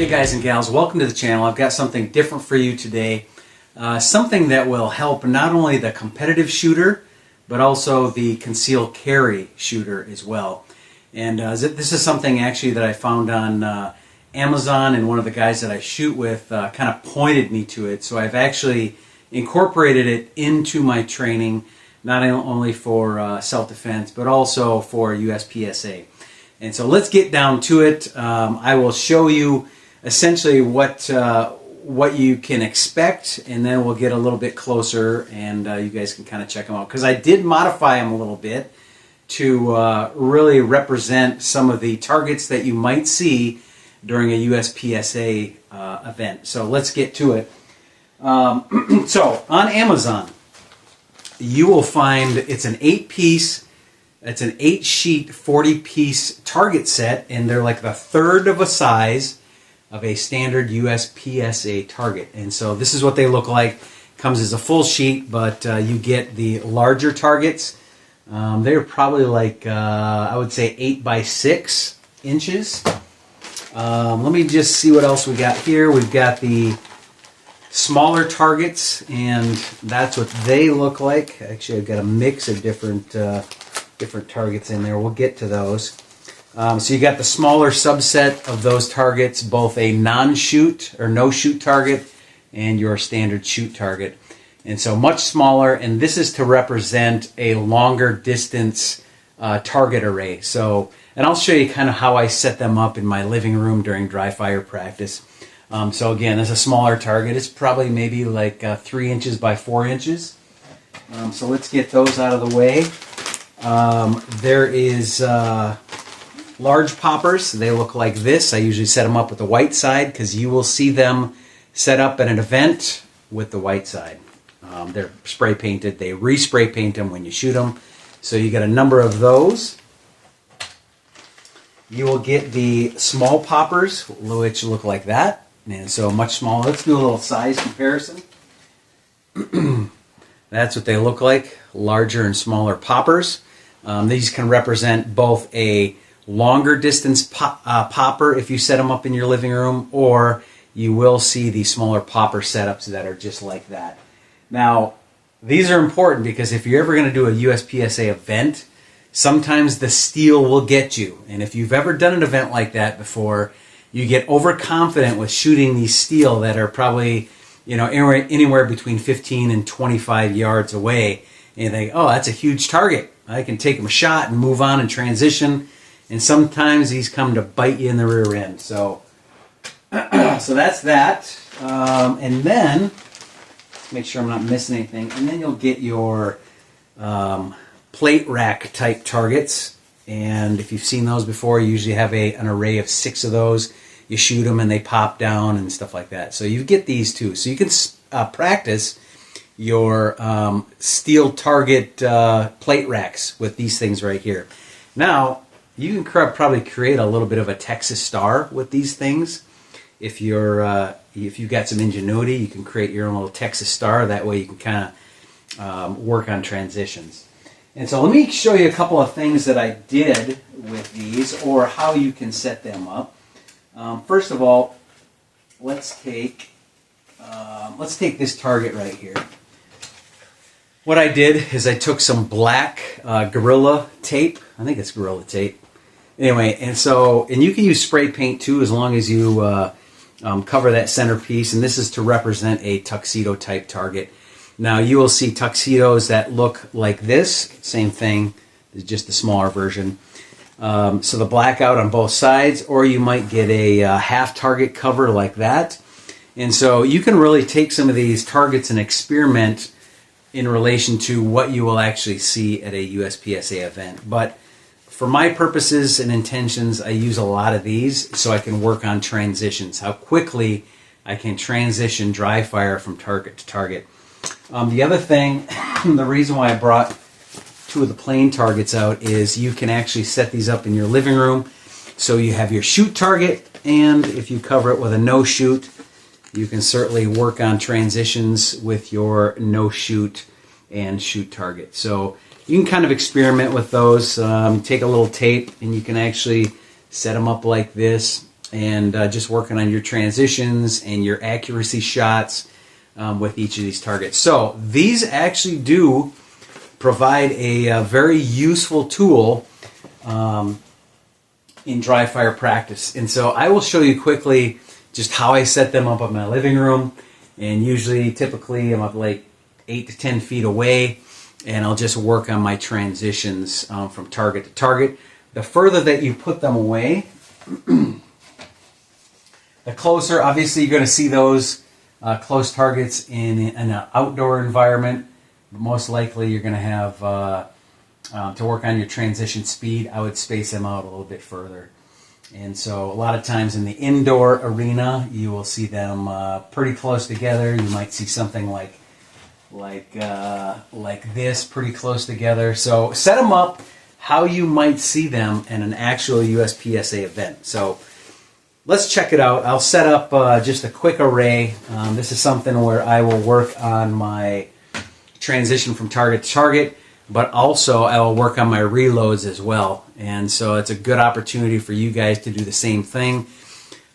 Hey guys and gals, welcome to the channel. I've got something different for you today. Something that will help not only the competitive shooter, but also the concealed carry shooter as well. And this is something actually that I found on Amazon, and one of the guys that I shoot with kind of pointed me to it. So I've actually incorporated it into my training, not only for self-defense, but also for USPSA. And so let's get down to it. I will show you essentially what you can expect, and then we'll get a little bit closer, and you guys can kind of check them out. Because I did modify them a little bit to really represent some of the targets that you might see during a USPSA event. So let's get to it. So on Amazon, you will find it's an 8-piece. It's an 8-sheet, 40-piece target set, and they're like the third of a size of a standard USPSA target. And so this is what they look like. Comes as a full sheet, but you get the larger targets. They're probably like, I would say 8 by 6 inches. Let me just see what else we got here. We've got the smaller targets, and that's what they look like. Actually, I've got a mix of different targets in there. We'll get to those. So you got the smaller subset of those targets, both a non-shoot or no-shoot target and your standard shoot target. And so much smaller, and this is to represent a longer distance target array. So, and I'll show you kind of how I set them up in my living room during Dryfire practice. So again, this is a smaller target. It's probably maybe like 3 inches by 4 inches. So let's get those out of the way. There is large poppers. They look like this. I usually set them up with the white side because you will see them set up at an event with the white side. They're spray painted. They respray paint them when you shoot them. So you get a number of those. You will get the small poppers, which look like that. And so much smaller. Let's do a little size comparison. That's what they look like, larger and smaller poppers. These can represent both a longer distance popper if you set them up in your living room, or you will see the smaller popper setups that are just like that. Now, these are important because if you're ever going to do a USPSA event, sometimes the steel will get you. And if you've ever done an event like that before, you get overconfident with shooting these steel that are probably, you know, anywhere between 15 and 25 yards away. And you think, oh, that's a huge target. I can take them a shot and move on and transition. And sometimes these come to bite you in the rear end. So, so that's that. And then, let's make sure I'm not missing anything. And then you'll get your plate rack type targets. And if you've seen those before, you usually have an array of 6 of those. You shoot them and they pop down and stuff like that. So you get these too. So you can practice your steel target plate racks with these things right here. Now, you can probably create a little bit of a Texas star with these things. If you've got some ingenuity, you can create your own little Texas star. That way you can kind of work on transitions. And so let me show you a couple of things that I did with these, or how you can set them up. First of all, let's take this target right here. What I did is I took some black Gorilla tape. I think it's Gorilla tape. Anyway, and you can use spray paint too, as long as you cover that centerpiece. And this is to represent a tuxedo type target. Now you will see tuxedos that look like this. Same thing, it's just the smaller version. So the blackout on both sides, or you might get a half target cover like that. And so you can really take some of these targets and experiment in relation to what you will actually see at a USPSA event. But for my purposes and intentions, I use a lot of these so I can work on transitions, how quickly I can transition dry fire from target to target. The other thing, the reason why I brought 2 of the plain targets out is you can actually set these up in your living room. So you have your shoot target, and if you cover it with a no shoot, you can certainly work on transitions with your no shoot and shoot target. So you can kind of experiment with those. Take a little tape and you can actually set them up like this. and just working on your transitions and your accuracy shots with each of these targets. So these actually do provide a very useful tool in dry fire practice. And so I will show you quickly just how I set them up in my living room. And typically I'm up like 8 to 10 feet away, and I'll just work on my transitions from target to target. The further that you put them away, the closer. Obviously you're going to see those close targets in an outdoor environment. Most likely you're going to have to work on your transition speed. I would space them out a little bit further. And so a lot of times in the indoor arena, you will see them pretty close together. You might see something like this, pretty close together. So set them up how you might see them in an actual USPSA event. So let's check it out. I'll set up just a quick array. This is something where I will work on my transition from target to target, but also I will work on my reloads as well. And so it's a good opportunity for you guys to do the same thing.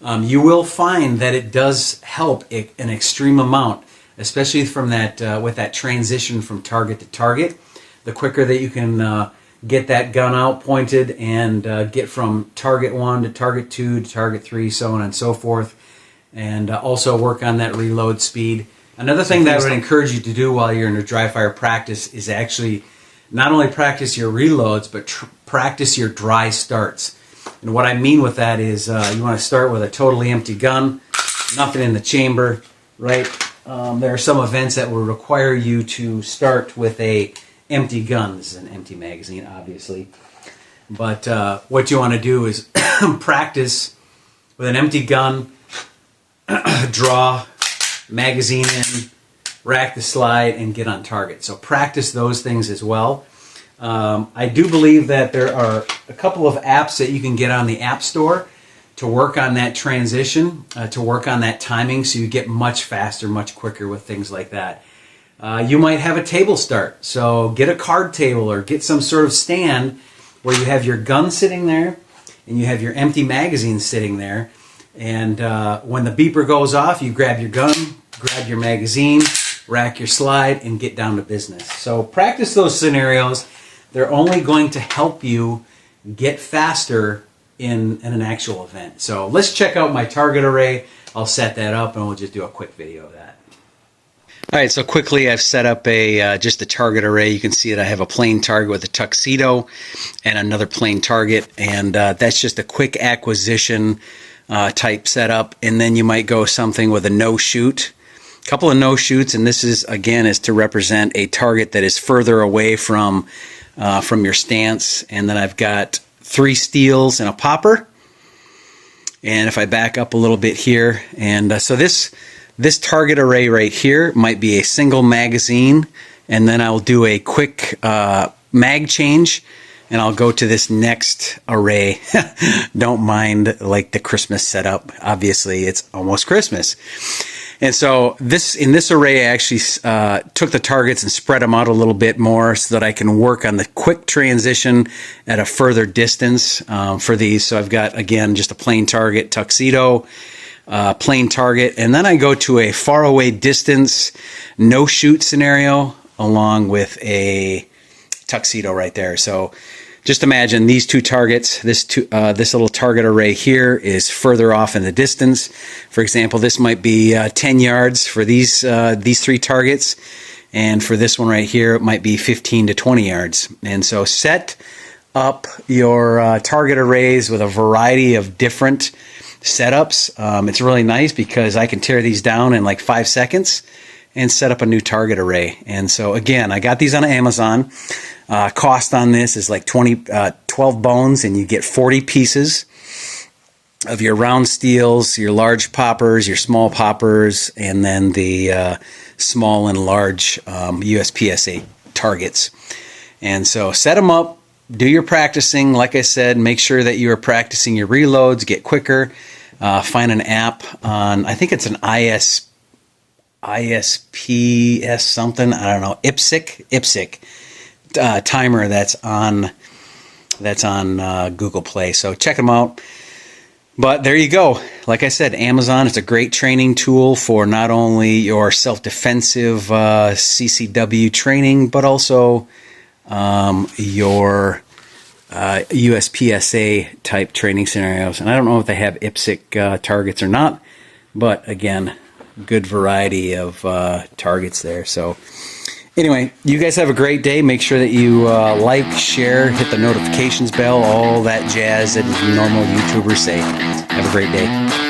You will find that it does help an extreme amount, especially from that with that transition from target to target. The quicker that you can get that gun out pointed and get from target 1 to target 2 to target 3, so on and so forth, and also work on that reload speed. Another thing that I would encourage you to do while you're in a dry fire practice is actually not only practice your reloads, but practice your dry starts. And what I mean with that is you want to start with a totally empty gun, nothing in the chamber, right? There are some events that will require you to start with a empty gun. This is an empty magazine, obviously. But what you want to do is practice with an empty gun, draw, magazine in, rack the slide, and get on target. So practice those things as well. I do believe that there are a couple of apps that you can get on the App Store to work on that transition, to work on that timing, so you get much faster, much quicker with things like that. You might have a table start, so get a card table or get some sort of stand where you have your gun sitting there and you have your empty magazine sitting there, and when the beeper goes off, you grab your gun, grab your magazine, rack your slide, and get down to business. So practice those scenarios. They're only going to help you get faster in an actual event. So let's check out my target array. I'll set that up and we'll just do a quick video of that. All right, so quickly I've set up just a target array. You can see that I have a plain target with a tuxedo and another plain target, and that's just a quick acquisition type setup. And then you might go something with a no-shoot. A couple of no-shoots, and this is, again, is to represent a target that is further away from your stance. And then I've got 3 steels and a popper. And if I back up a little bit here, and so this target array right here might be a single magazine, and then I'll do a quick mag change, and I'll go to this next array. Don't mind like the Christmas setup. Obviously, it's almost Christmas. And so in this array, I actually took the targets and spread them out a little bit more so that I can work on the quick transition at a further distance for these. So I've got, again, just a plain target, tuxedo, plain target, and then I go to a faraway distance, no-shoot scenario along with a tuxedo right there. So just imagine these 2 targets. This little target array here is further off in the distance. For example, this might be 10 yards for these 3 targets, and for this one right here, it might be 15 to 20 yards. And so set up your target arrays with a variety of different setups. It's really nice because I can tear these down in like 5 seconds and set up a new target array. And so again, I got these on Amazon. Cost on this is like 12 bones, and you get 40 pieces of your round steels, your large poppers, your small poppers, and then the small and large USPSA targets. And so set them up, do your practicing. Like I said, make sure that you are practicing your reloads, get quicker. Find an app on, I think it's an ISPS something, I don't know, IPSC timer that's on Google Play. So check them out. But there you go. Like I said, Amazon is a great training tool for not only your self-defensive CCW training, but also your USPSA type training scenarios. And I don't know if they have IPSC targets or not, but again, good variety of targets there. So anyway, you guys have a great day. Make sure that you like, share, hit the notifications bell, all that jazz that normal YouTubers say. Have a great day.